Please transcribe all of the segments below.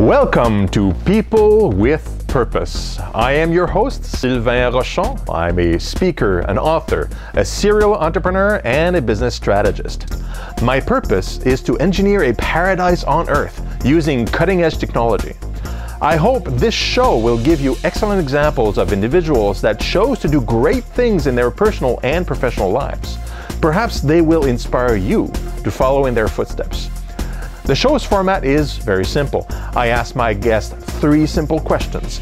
Welcome to People with Purpose. I am your host, Sylvain Rochon. I'm a speaker, an author, a serial entrepreneur, and a business strategist. My purpose is to engineer a paradise on Earth using cutting-edge technology. I hope this show will give you excellent examples of individuals that chose to do great things in their personal and professional lives. Perhaps they will inspire you to follow in their footsteps. The show's format is very simple. I ask my guests 3 simple questions.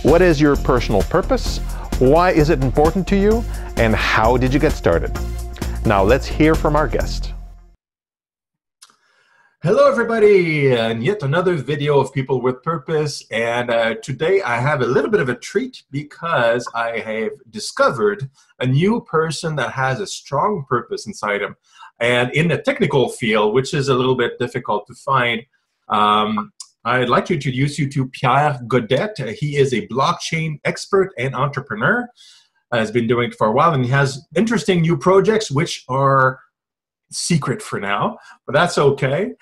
What is your personal purpose? Why is it important to you? And how did you get started? Now let's hear from our guest. Hello everybody, and yet another video of People with Purpose. And today I have a little bit of a treat because I have discovered a new person that has a strong purpose inside him. And in the technical field, which is a little bit difficult to find, I'd like to introduce you to Pierre Gaudet. He is a blockchain expert and entrepreneur. Has been doing it for a while, and he has interesting new projects which are secret for now, but that's okay.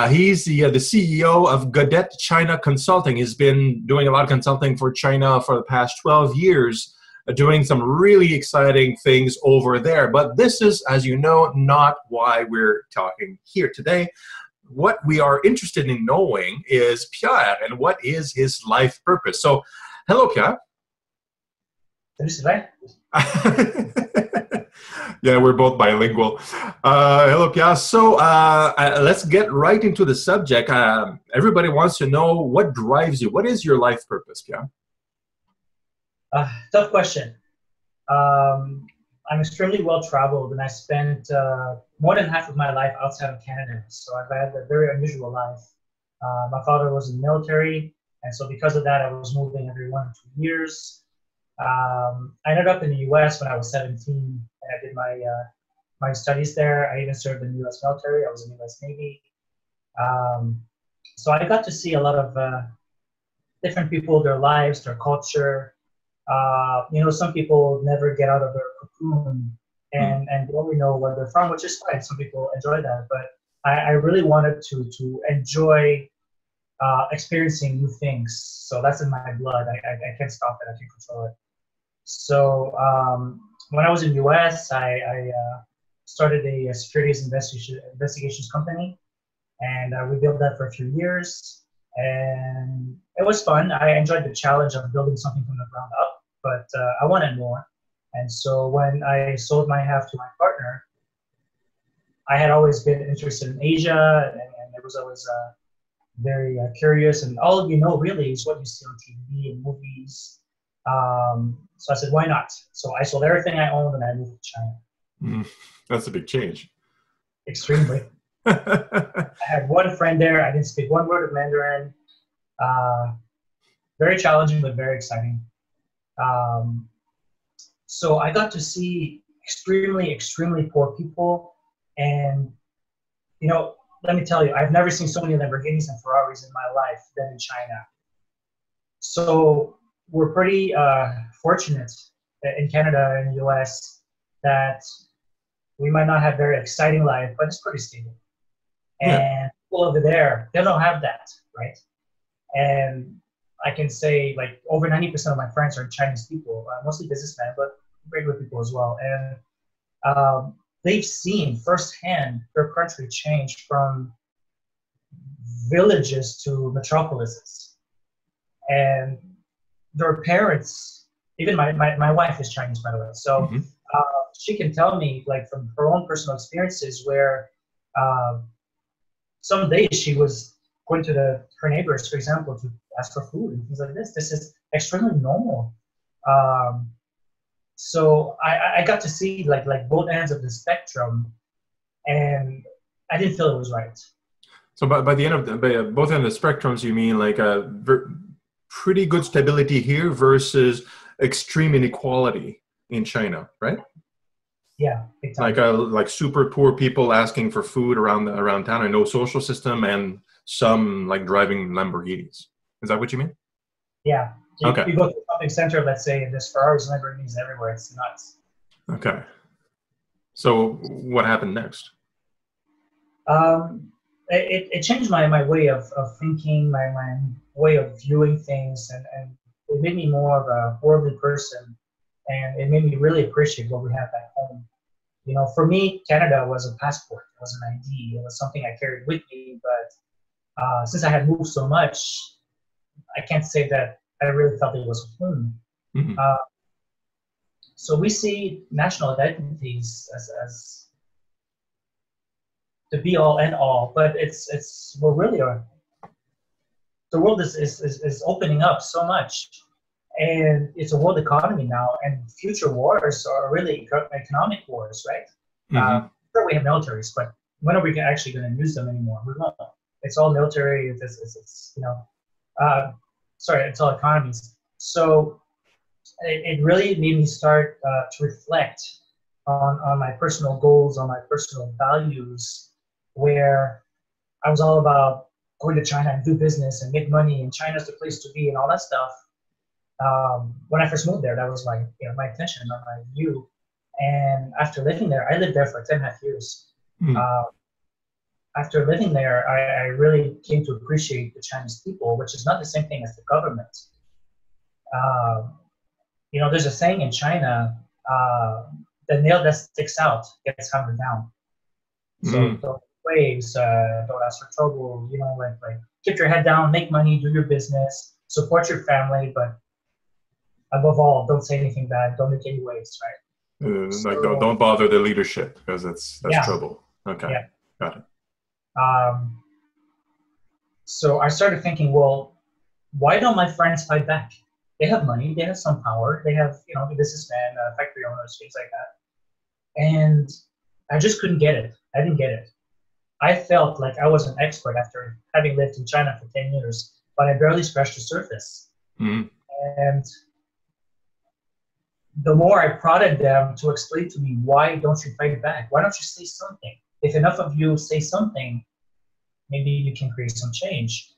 He's the CEO of Gaudet China Consulting. He's been doing a lot of consulting for China for the past 12 years, doing some really exciting things over there. But this is, as you know, not why we're talking here today. What we are interested in knowing is Pierre and what is his life purpose. So, hello, Pierre. Yeah, we're both bilingual. Hello, Pierre. So let's get right into the subject. Everybody wants to know what drives you. What is your life purpose, Pierre? Tough question. I'm extremely well-traveled, and I spent more than half of my life outside of Canada. So I've had a very unusual life. My father was in the military, and so because of that, I was moving every 1 or 2 years. I ended up in the U.S. when I was 17, and I did my studies there. I even served in the U.S. military. I was in the U.S. Navy. So I got to see a lot of different people, their lives, their culture. Some people never get out of their cocoon and they only know where they're from, which is fine. Some people enjoy that, but I really wanted to enjoy experiencing new things. So that's in my blood. I can't stop it. I can't control it. So when I was in the U.S., I started a securities investigations company, and we built that for a few years. And it was fun. I enjoyed the challenge of building something from the ground up, but I wanted more. And so when I sold my half to my partner, I had always been interested in Asia, and I was always very curious. And all of really is what you see on TV and movies. So I said, why not? So I sold everything I owned and I moved to China. That's a big change. Extremely. I had one friend there. I didn't speak one word of Mandarin. Very challenging, but very exciting. So I got to see extremely, extremely poor people. And, let me tell you, I've never seen so many Lamborghinis and Ferraris in my life than in China. So we're pretty fortunate in Canada and the US that we might not have very exciting life, but it's pretty stable. And people over there, they don't have that, right? And I can say like over 90% of my friends are Chinese people, mostly businessmen, but regular people as well. And they've seen firsthand their country change from villages to metropolises. And their parents, even my wife is Chinese, by the way. So she can tell me like from her own personal experiences where some days she was going to her neighbors, for example, to ask for food and things like this. This is extremely normal. So I got to see like both ends of the spectrum, and I didn't feel it was right. So by the end of both ends of the spectrums, you mean like a pretty good stability here versus extreme inequality in China, right? Yeah, exactly. Like super poor people asking for food around town, and no social system, and some like driving Lamborghinis. Is that what you mean? Yeah. Okay. You go to a shopping center, let's say, and there's Ferraris and Lamborghinis everywhere. It's nuts. Okay. So what happened next? it changed my way of thinking, my way of viewing things, and it made me more of a worldly person, and it made me really appreciate what we have back home. You know, for me, Canada was a passport, it was an ID, it was something I carried with me, but since I had moved so much, I can't say that I really felt it was home. Mm-hmm. So we see national identities as the be all end all, but we're really the world is opening up so much, and it's a world economy now, and future wars are really economic wars, right? Mm-hmm. Sure, we have militaries, but when are we actually going to use them anymore? We won't. It's all military. It's you know, it's all economies. So it really made me start to reflect on my personal goals, on my personal values, where I was all about going to China and do business and make money, and China's the place to be and all that stuff. When I first moved there, that was my intention and my view. And after living there, I lived there for 10.5 years. After living there, I really came to appreciate the Chinese people, which is not the same thing as the government. You know, there's a saying in China, the nail that sticks out gets hammered down. So don't waves, don't ask for trouble, you know, like keep your head down, make money, do your business, support your family, but above all, don't say anything bad, don't make any waves, right? Like don't bother the leadership, because that's trouble. Okay, yeah. Got it. So I started thinking, well, why don't my friends fight back? They have money, they have some power, they have, you know, businessmen, factory owners, things like that. And I just couldn't get it. I didn't get it. I felt like I was an expert after having lived in China for 10 years, but I barely scratched the surface. And the more I prodded them to explain to me, why don't you fight back? Why don't you say something? If enough of you say something, maybe you can create some change.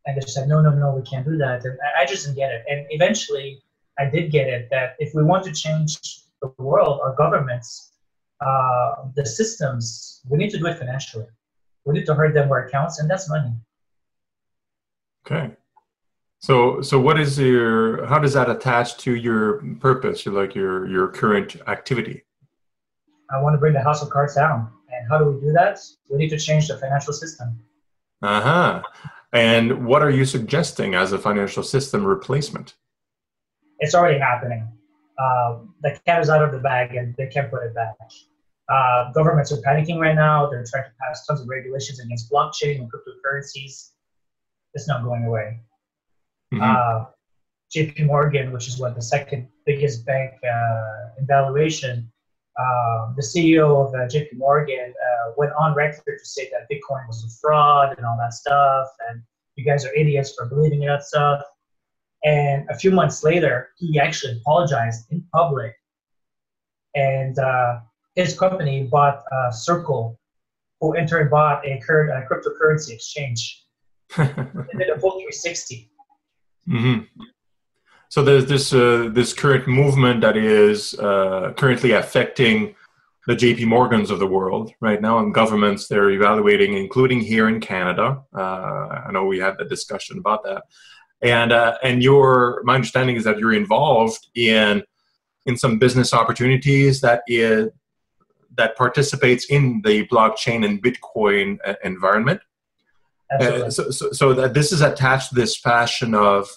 And they said, no, we can't do that. And I just didn't get it. And eventually, I did get it, that if we want to change the world, our governments, the systems, we need to do it financially. We need to hurt them where it counts, and that's money. Okay. So what is how does that attach to your purpose, your current activity? I want to bring the house of cards down. And how do we do that? We need to change the financial system. And what are you suggesting as a financial system replacement? It's already happening. The cat is out of the bag, and they can't put it back. Governments are panicking right now. They're trying to pass tons of regulations against blockchain and cryptocurrencies. It's not going away. JP Morgan, which is the second biggest bank in valuation, the CEO of JP Morgan went on record to say that Bitcoin was a fraud and all that stuff, and you guys are idiots for believing in that stuff. And a few months later, he actually apologized in public, and his company bought Circle, who in turn bought a cryptocurrency exchange. They did a full 360. So there's this current movement that is currently affecting the JP Morgans of the world right now, and governments they're evaluating, including here in Canada. I know we had the discussion about that, and my understanding is that you're involved in some business opportunities that participates in the blockchain and Bitcoin environment. So that this is attached to this passion of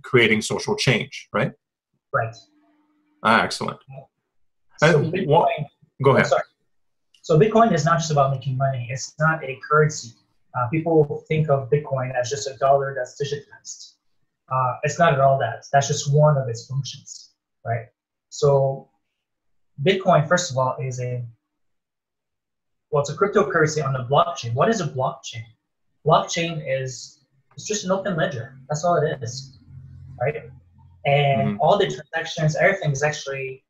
creating social change, right? Right. Excellent. So Bitcoin, go ahead. Sorry. So Bitcoin is not just about making money. It's not a currency. People think of Bitcoin as just a dollar that's digitized. It's not at all that. That's just one of its functions, right? So Bitcoin, first of all, it's a cryptocurrency on the blockchain. What is a blockchain? Blockchain it's just an open ledger. That's all it is, right? And all the transactions, everything is actually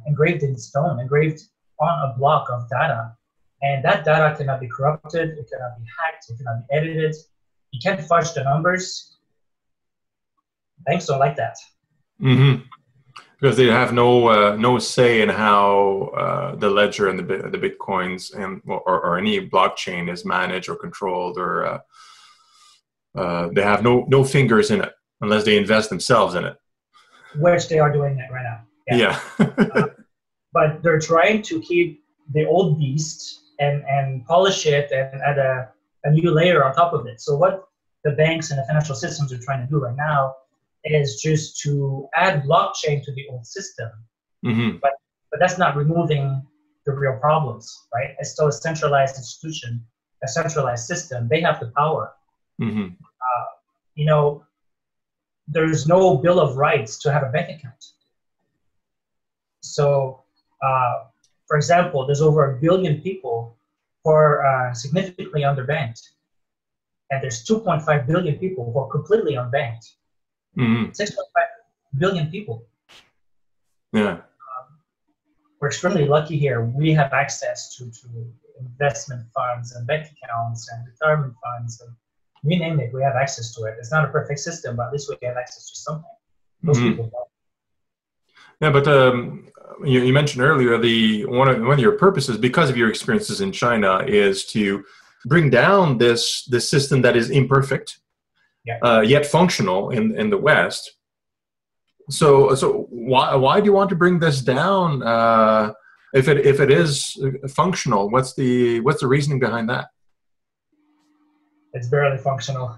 engraved in stone, engraved on a block of data. And that data cannot be corrupted, it cannot be hacked, it cannot be edited. You can't fudge the numbers. Banks don't like that. Because they have no say in how the ledger and the bitcoins and or any blockchain is managed or controlled, or they have no fingers in it unless they invest themselves in it. Which they are doing that right now. Yeah. But they're trying to keep the old beast and polish it and add a new layer on top of it. So what the banks and the financial systems are trying to do right now is just to add blockchain to the old system. Mm-hmm. But that's not removing the real problems, right? It's still a centralized institution, a centralized system. They have the power. Mm-hmm. There's no bill of rights to have a bank account. So, for example, there's over 1 billion people who are significantly underbanked. And there's 2.5 billion people who are completely unbanked. Mm-hmm. 6.5 billion people. Yeah. We're extremely lucky here. We have access to investment funds and bank accounts and retirement funds, and you name it, we have access to it. It's not a perfect system, but at least we have access to something. Most people don't. Yeah, but you mentioned earlier one of your purposes, because of your experiences in China, is to bring down this system that is imperfect, yet functional in the West. So why do you want to bring this down? If it is functional, what's the reasoning behind that? It's barely functional.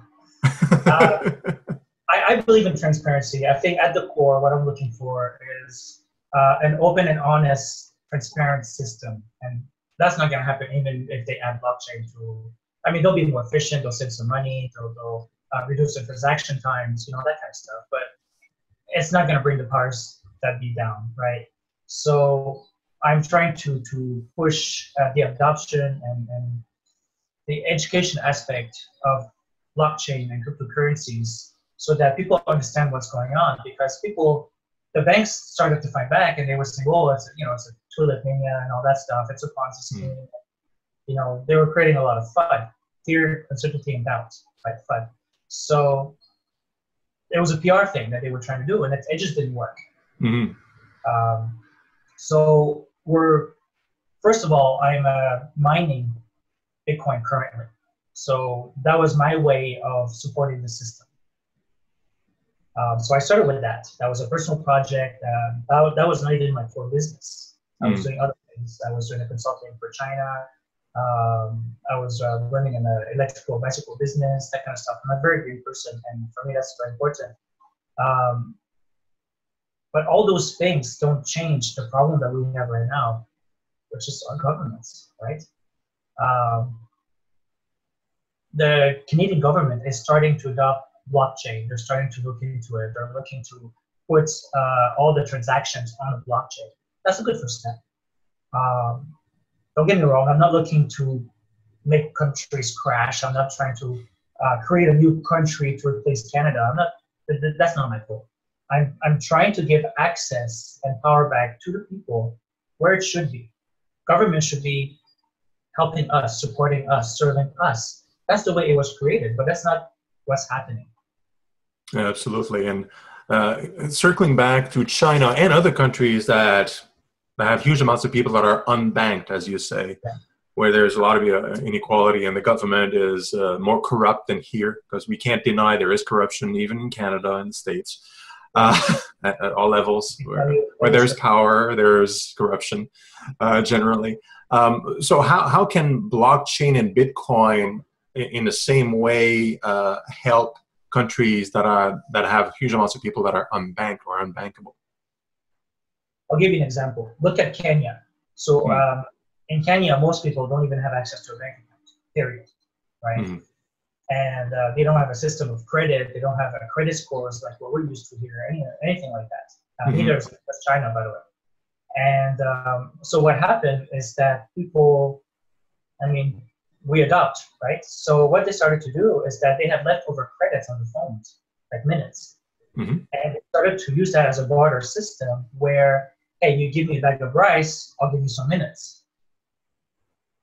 I believe in transparency. I think at the core, what I'm looking for is an open and honest, transparent system. And that's not going to happen even if they add blockchain to. I mean, they'll be more efficient. They'll save some money. They'll reduce the transaction times, that kind of stuff. But it's not going to bring the powers that be down, right? So I'm trying to push the adoption and the education aspect of blockchain and cryptocurrencies so that people understand what's going on, because the banks started to fight back and they were saying, oh, it's a tulip mania and all that stuff. It's a Ponzi scheme. They were creating a lot of FUD, fear, uncertainty, and doubt, right? FUD. So it was a PR thing that they were trying to do, and it just didn't work. Mm-hmm. So first of all, I'm mining Bitcoin currently. So that was my way of supporting the system. So I started with that. That was a personal project. That was not even my core business. I was doing other things. I was doing a consulting for China. I was running an electrical bicycle business, that kind of stuff. I'm a very green person, and for me, that's very important. But all those things don't change the problem that we have right now, which is our governments, right? The Canadian government is starting to adopt blockchain. They're starting to look into it. They're looking to put all the transactions on a blockchain. That's a good first step. Don't get me wrong, I'm not looking to make countries crash. I'm not trying to create a new country to replace Canada. That's not my goal. I'm trying to give access and power back to the people where it should be. Government should be helping us, supporting us, serving us. That's the way it was created, but that's not what's happening. Yeah, absolutely. And circling back to China and other countries that have huge amounts of people that are unbanked, as you say, where there's a lot of inequality and the government is more corrupt than here, because we can't deny there is corruption even in Canada and the States at all levels. Where there's power, there's corruption generally. So how can blockchain and Bitcoin in the same way help countries that have huge amounts of people that are unbanked or unbankable? I'll give you an example. Look at Kenya. So in Kenya, most people don't even have access to a bank account, period, right? Mm-hmm. And they don't have a system of credit. They don't have a credit scores like what we're used to here, anything like that. Neither is China, by the way. And so what happened is that people, we adopt, right? So what they started to do is that they had leftover credits on the phones, like minutes. Mm-hmm. And they started to use that as a barter system where, hey, you give me a bag of rice, I'll give you some minutes.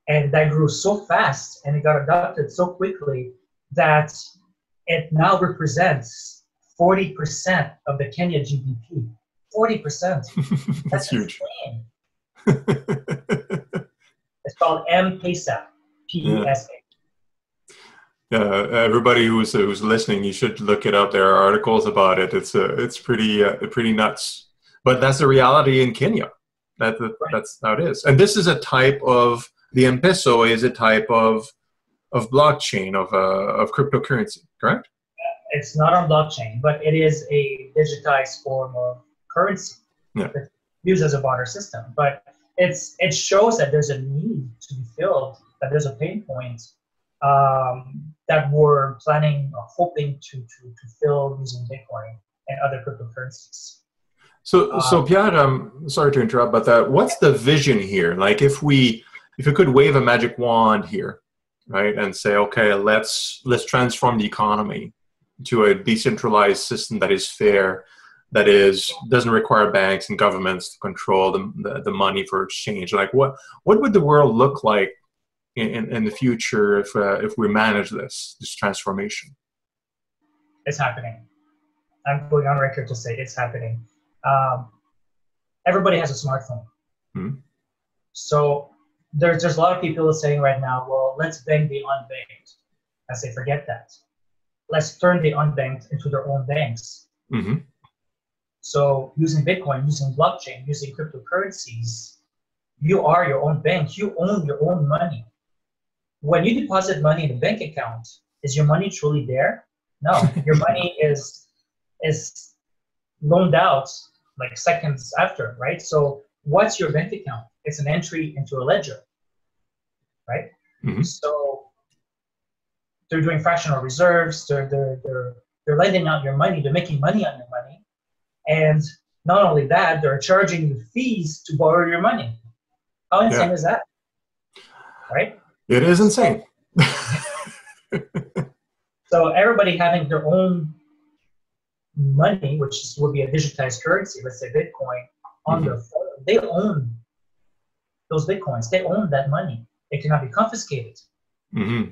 And that grew so fast and it got adopted so quickly that it now represents 40% of the Kenya GDP. 40%. That's huge. It's called M-PESA, P-E-S-A. Everybody who's listening, you should look it up. There are articles about it. It's pretty nuts. But that's the reality in Kenya. That's how it is. And this is a type of, the M-Peso is a type of blockchain, of cryptocurrency, correct? It's not on blockchain, but it is a digitized form of currency that's used as a barter system. But it shows that there's a need to be filled, that there's a pain point that we're planning or hoping to fill using Bitcoin and other cryptocurrencies. So Pierre, sorry to interrupt, but what's the vision here? Like if you could wave a magic wand here, right, and say, okay, let's transform the economy to a decentralized system that is fair, that doesn't require banks and governments to control the money for exchange. Like what would the world look like in the future if we manage this transformation? It's happening. I'm going on record to say it's happening. Everybody has a smartphone. Mm-hmm. So there's a lot of people saying right now, well, let's bank the unbanked. I say, forget that. Let's turn the unbanked into their own banks. Mm-hmm. So using Bitcoin, using blockchain, using cryptocurrencies, you are your own bank. You own your own money. When you deposit money in a bank account, is your money truly there? No, your money is loaned out like seconds after, right? So what's your bank account? It's an entry into a ledger, right? Mm-hmm. So they're doing fractional reserves. They're lending out your money. They're making money on your money, and not only that, they're charging you fees to borrow your money. How insane is that? Right? It is insane. So everybody having their own money, which would be a digitized currency, let's say Bitcoin, on their phone, they own those Bitcoins. They own that money. It cannot be confiscated. Mm-hmm.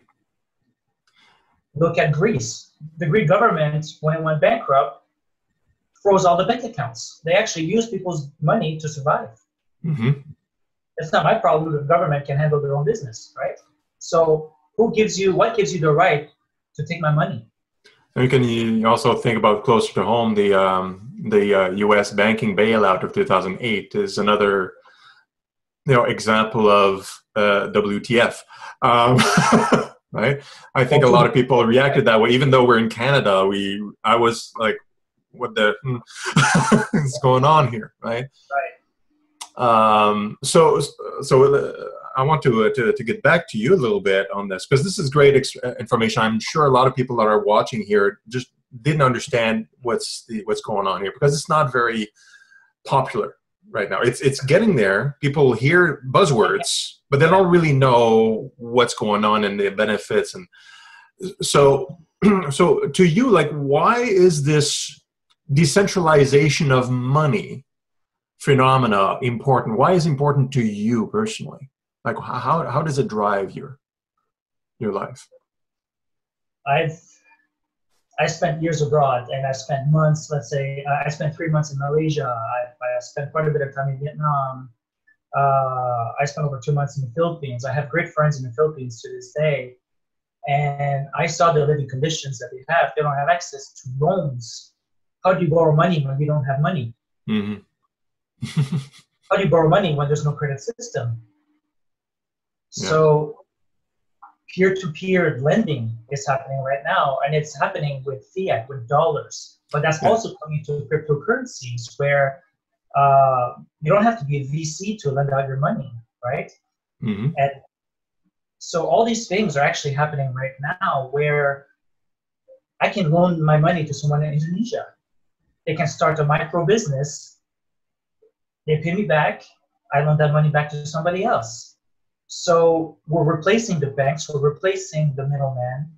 Look at Greece. The Greek government, when it went bankrupt, froze all the bank accounts. They actually used people's money to survive. Mm-hmm. It's not my problem. The government can handle their own business, right? So what gives you the right to take my money? And you also think about closer to home, the U.S. banking bailout of 2008 is another example of WTF. Right? I think a lot of people reacted that way. Even though we're in Canada, I was like, what the is going on here, right? Right. So I want to get back to you a little bit on this, because this is great information. I'm sure a lot of people that are watching here just didn't understand what's going on here, because it's not very popular right now. It's getting there. People hear buzzwords, but they don't really know what's going on and the benefits. And so to you, like, why is this decentralization of money phenomena important? Why is it important to you personally? Like, how does it drive your life? I spent years abroad, and I spent months. Let's say I spent 3 months in Malaysia. I spent quite a bit of time in Vietnam. I spent over 2 months in the Philippines. I have great friends in the Philippines to this day, and I saw the living conditions that they have. They don't have access to loans. How do you borrow money when you don't have money? Mm-hmm. How do you borrow money when there's no credit system? Yeah. So peer-to-peer lending is happening right now, and it's happening with fiat, with dollars. But that's also coming to cryptocurrencies, where you don't have to be a VC to lend out your money, right? Mm-hmm. And so all these things are actually happening right now, where I can loan my money to someone in Indonesia. They can start a micro business. They pay me back. I loan that money back to somebody else. So we're replacing the banks. We're replacing the middleman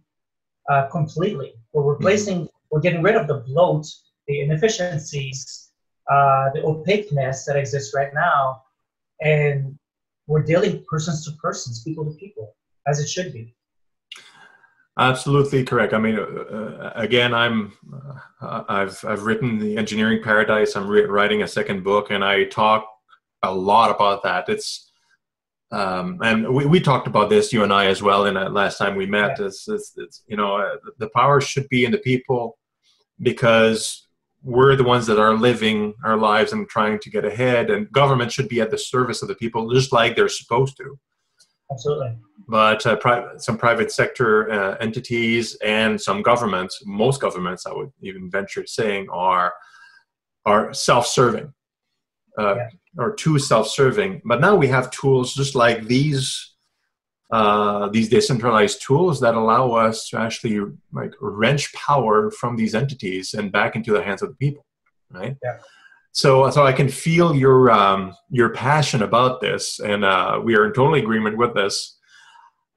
completely. We're getting rid of the bloat, the inefficiencies, the opaqueness that exists right now, and we're dealing persons to persons, people to people, as it should be. Absolutely correct. I mean, again, I've written the engineering paradise. I'm writing a second book, and I talk a lot about that. It's and we talked about this, you and I as well, in last time we met. Yeah. It's you know, the power should be in the people, because we're the ones that are living our lives and trying to get ahead, and government should be at the service of the people, just like they're supposed to. Absolutely. But some private sector entities and some governments, most governments, I would even venture saying, are self-serving, or too self-serving. But now we have tools just like these decentralized tools that allow us to actually like wrench power from these entities and back into the hands of the people, right? Yeah. So I can feel your passion about this, and we are in total agreement with this.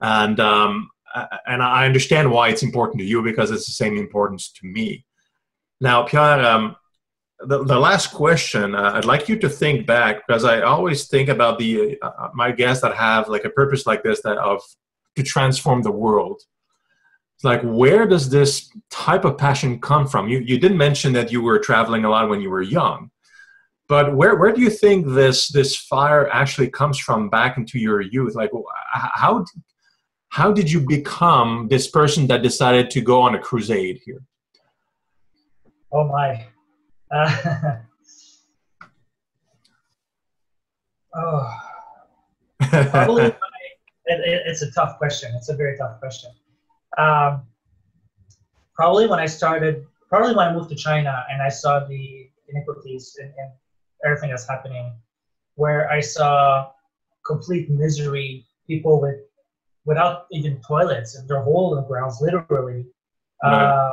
And I understand why it's important to you, because it's the same importance to me. Now, Pierre, the last question, I'd like you to think back, because I always think about my guests that have like a purpose like this, to transform the world. It's like, where does this type of passion come from? You didn't mention that you were traveling a lot when you were young. But where do you think this fire actually comes from back into your youth? Like, how did you become this person that decided to go on a crusade here? Oh my. Probably it's a tough question. It's a very tough question. Probably when I moved to China and I saw the inequities and everything that's happening, where I saw complete misery, people without even toilets, and they're hole in the grounds, literally. Right.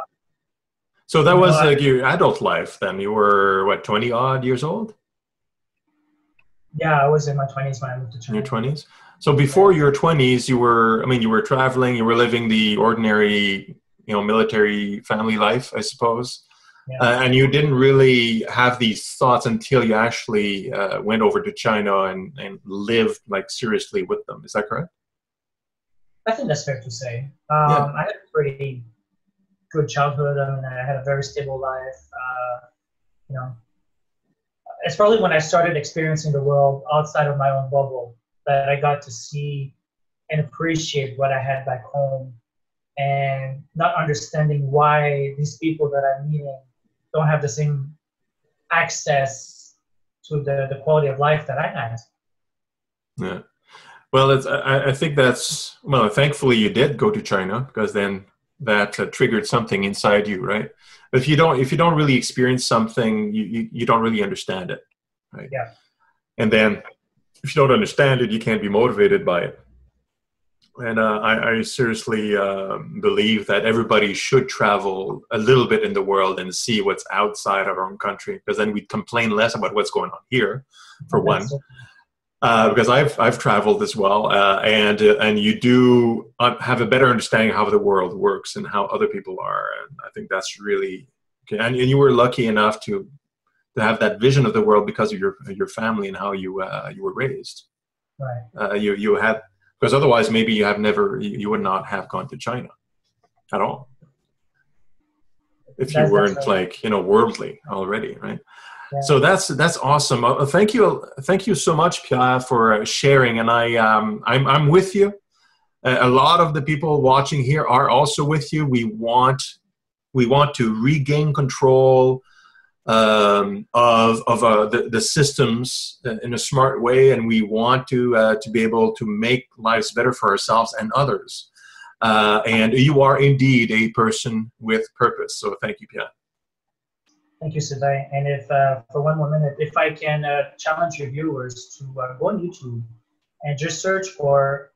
So that was like your adult life then. You were, what, 20 odd years old? Yeah, I was in my 20s when I moved to China. In your 20s? So before your 20s, you were traveling, you were living the ordinary, military family life, I suppose. Yeah. And you didn't really have these thoughts until you actually went over to China and lived like seriously with them. Is that correct? I think that's fair to say. I had a pretty good childhood. I mean, I had a very stable life. It's probably when I started experiencing the world outside of my own bubble that I got to see and appreciate what I had back home, and not understanding why these people that I'm meeting don't have the same access to the quality of life that I had. Yeah. Well, I think thankfully you did go to China, because then that triggered something inside you, right? But if you don't really experience something, you don't really understand it, right? Yeah. And then if you don't understand it, you can't be motivated by it. And I seriously believe that everybody should travel a little bit in the world and see what's outside of our own country, because then we complain less about what's going on here, for one. Because I've traveled as well, and you do have a better understanding of how the world works and how other people are, and I think that's really okay. And you were lucky enough to have that vision of the world because of your family and how you were raised. Right. You had, because otherwise maybe you would not have gone to China at all if you weren't worldly already, right? Yeah. So that's awesome. Thank you so much, Pierre, for sharing. And I'm with you. A lot of the people watching here are also with you. We want to regain control of the systems in a smart way, and we want to be able to make lives better for ourselves and others. And you are indeed a person with purpose. So thank you, Pierre. Thank you, Sylvain. And if for one more minute, if I can challenge your viewers to go on YouTube and just search for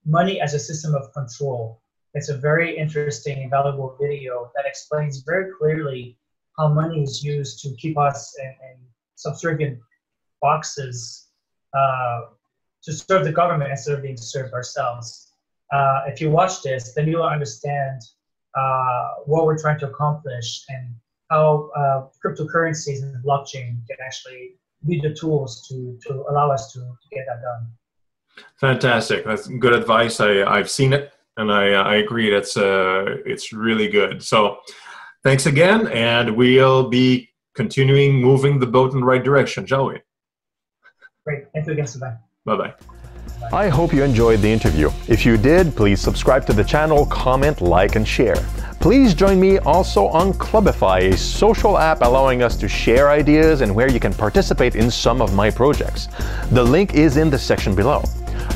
money as a system of control. It's a very interesting and valuable video that explains very clearly how money is used to keep us in subservient boxes to serve the government instead of being served ourselves. If you watch this, then you'll understand what we're trying to accomplish and how cryptocurrencies and blockchain can actually be the tools to allow us to get that done. Fantastic. That's good advice. I've seen it. And I agree. It's really good. So thanks again, and we'll be continuing moving the boat in the right direction, shall we? Great. Thank you again, Sylvain. Bye-bye. I hope you enjoyed the interview. If you did, please subscribe to the channel, comment, like, and share. Please join me also on Clubify, a social app allowing us to share ideas and where you can participate in some of my projects. The link is in the section below.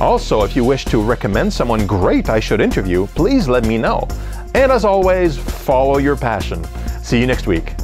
Also, if you wish to recommend someone great I should interview, please let me know. And as always, follow your passion. See you next week.